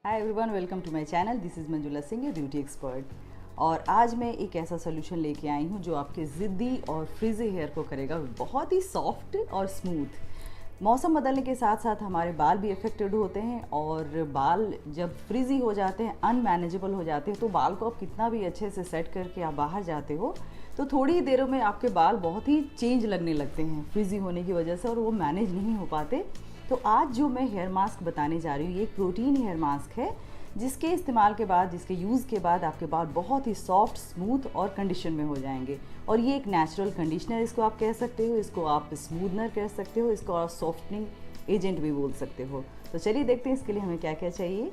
Hi everyone, welcome to my channel. This is Manjula Singh, beauty expert. और आज मैं एक ऐसा सोल्यूशन लेके आई हूँ जो आपके ज़िद्दी और फ्रिजी हेयर को करेगा बहुत ही सॉफ्ट और स्मूथ। मौसम बदलने के साथ साथ हमारे बाल भी अफेक्टेड होते हैं और बाल जब फ्रिजी हो जाते हैं, अनमैनेजेबल हो जाते हैं, तो बाल को आप कितना भी अच्छे से सेट करके आप बाहर जाते हो तो थोड़ी ही देरों में आपके बाल बहुत ही चेंज लगने लगते हैं फ्रिजी होने की वजह से, और वो मैनेज नहीं हो पाते। तो आज जो मैं हेयर मास्क बताने जा रही हूँ, ये एक प्रोटीन हेयर मास्क है जिसके इस्तेमाल के बाद, जिसके यूज़ के बाद आपके बाल बहुत ही सॉफ्ट, स्मूथ और कंडीशन में हो जाएंगे। और ये एक नेचुरल कंडीशनर इसको आप कह सकते हो, इसको आप स्मूथनर कह सकते हो, इसको आप सॉफ्टनिंग एजेंट भी बोल सकते हो। तो चलिए देखते हैं इसके लिए हमें क्या क्या चाहिए।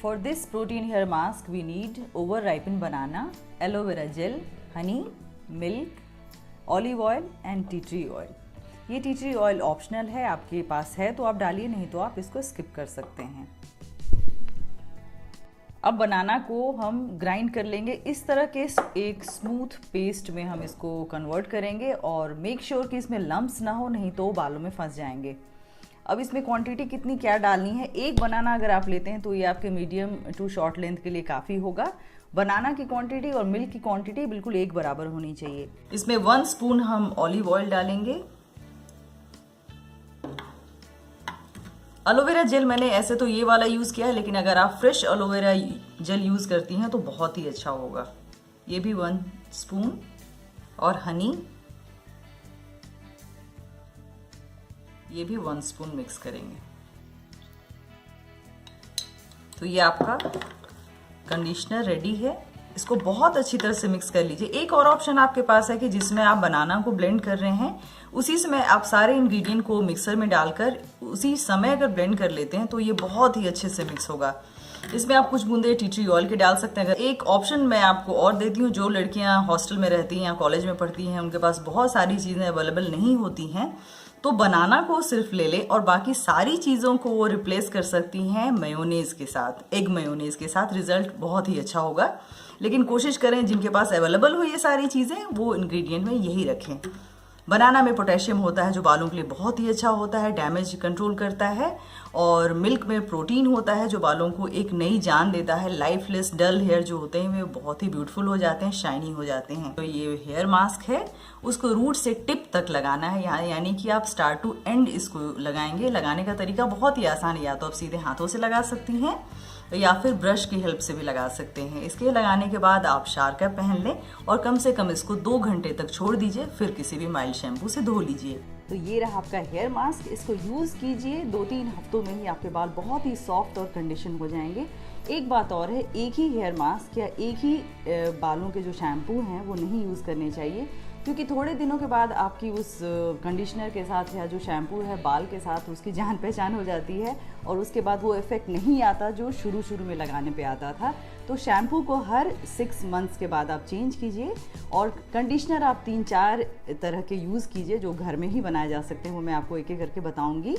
For this protein hair mask we need over ripen banana, aloe vera gel, honey, milk, olive oil and tea tree oil. ये टी ट्री ऑयल ऑप्शनल है, आपके पास है तो आप डालिए, नहीं तो आप इसको स्किप कर सकते हैं। अब बनाना को हम ग्राइंड कर लेंगे, इस तरह के एक स्मूथ पेस्ट में हम इसको कन्वर्ट करेंगे। और मेक श्योर कि इसमें लम्प्स ना हो, नहीं तो बालों में फंस जाएंगे। अब इसमें क्वांटिटी कितनी क्या डालनी है, एक बनाना अगर आप लेते हैं तो ये आपके मीडियम टू शॉर्ट लेंथ के लिए काफ़ी होगा। बनाना की क्वांटिटी और मिल्क की क्वांटिटी बिल्कुल एक बराबर होनी चाहिए। इसमें 1 स्पून हम ऑलिव ऑयल डालेंगे। एलोवेरा जेल मैंने ऐसे तो ये वाला यूज़ किया है, लेकिन अगर आप फ्रेश एलोवेरा जेल यूज़ करती हैं तो बहुत ही अच्छा होगा। ये भी 1 स्पून। और हनी, ये भी 1 स्पून मिक्स करेंगे। तो ये आपका कंडीशनर रेडी है। इसको बहुत अच्छी तरह से मिक्स कर लीजिए। एक और ऑप्शन आपके पास है कि जिसमें आप बनाना को ब्लेंड कर रहे हैं, उसी समय आप सारे इंग्रेडिएंट को मिक्सर में डालकर उसी समय अगर ब्लेंड कर लेते हैं तो ये बहुत ही अच्छे से मिक्स होगा। इसमें आप कुछ बूंदे टी ट्री ऑयल के डाल सकते हैं। अगर एक ऑप्शन मैं आपको और देती हूँ, जो लड़कियाँ हॉस्टल में रहती हैं या कॉलेज में पढ़ती हैं, उनके पास बहुत सारी चीज़ें अवेलेबल नहीं होती हैं, तो बनाना को सिर्फ ले लें और बाकी सारी चीज़ों को वो रिप्लेस कर सकती हैं मेयोनीज के साथ, एग मेयोनीज के साथ। रिजल्ट बहुत ही अच्छा होगा। लेकिन कोशिश करें जिनके पास अवेलेबल हो ये सारी चीज़ें, वो इंग्रेडिएंट में यही रखें। बनाना में पोटेशियम होता है जो बालों के लिए बहुत ही अच्छा होता है, डैमेज कंट्रोल करता है। और मिल्क में प्रोटीन होता है जो बालों को एक नई जान देता है। लाइफलेस डल हेयर जो होते हैं वे बहुत ही ब्यूटीफुल हो जाते हैं, शाइनी हो जाते हैं। तो ये हेयर मास्क है, उसको रूट से टिप तक लगाना है, यानी कि आप स्टार्ट टू एंड इसको लगाएंगे। लगाने का तरीका बहुत ही आसान है, या तो आप सीधे हाथों से लगा सकती हैं या फिर ब्रश की हेल्प से भी लगा सकते हैं। इसके लगाने के बाद आप शावर कैप पहन लें और कम से कम इसको 2 घंटे तक छोड़ दीजिए, फिर किसी भी माइल्ड शैम्पू से धो लीजिए। तो ये रहा आपका हेयर मास्क। इसको यूज़ कीजिए, 2-3 हफ्तों में ही आपके बाल बहुत ही सॉफ्ट और कंडीशन हो जाएंगे। एक बात और है, एक ही हेयर मास्क या एक ही बालों के जो शैम्पू हैं वो नहीं यूज़ करने चाहिए, क्योंकि थोड़े दिनों के बाद आपकी उस कंडीशनर के साथ या जो शैम्पू है बाल के साथ उसकी जान पहचान हो जाती है और उसके बाद वो इफ़ेक्ट नहीं आता जो शुरू में लगाने पे आता था। तो शैम्पू को हर 6 मंथ्स के बाद आप चेंज कीजिए और कंडीशनर आप 3-4 तरह के यूज़ कीजिए जो घर में ही बनाए जा सकते हैं, वो मैं आपको एक एक करके बताऊँगी।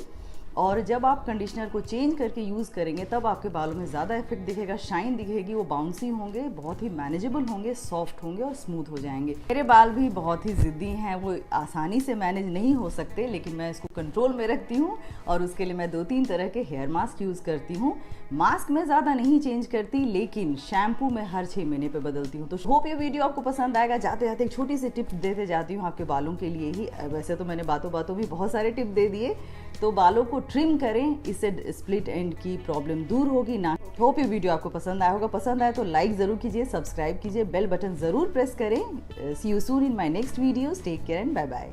और जब आप कंडीशनर को चेंज करके यूज़ करेंगे तब आपके बालों में ज़्यादा इफेक्ट दिखेगा, शाइन दिखेगी, वो बाउंसी होंगे, बहुत ही मैनेजेबल होंगे, सॉफ्ट होंगे और स्मूथ हो जाएंगे। मेरे बाल भी बहुत ही ज़िद्दी हैं, वो आसानी से मैनेज नहीं हो सकते, लेकिन मैं इसको कंट्रोल में रखती हूँ और उसके लिए मैं 2-3 तरह के हेयर मास्क यूज़ करती हूँ। मास्क में ज़्यादा नहीं चेंज करती, लेकिन शैम्पू में हर 6 महीने पे बदलती हूँ। तो होप ये वीडियो आपको पसंद आएगा। जाते जाते एक छोटी सी टिप देते जाती हूँ आपके बालों के लिए ही। वैसे तो मैंने बातों बातों भी बहुत सारे टिप दे दिए। तो बालों को ट्रिम करें, इससे स्प्लिट एंड की प्रॉब्लम दूर होगी ना। होप ये वीडियो आपको पसंद आया होगा। पसंद आए तो लाइक ज़रूर कीजिए, सब्सक्राइब कीजिए, बेल बटन ज़रूर प्रेस करें। See you soon in my next videos. Take care and bye bye.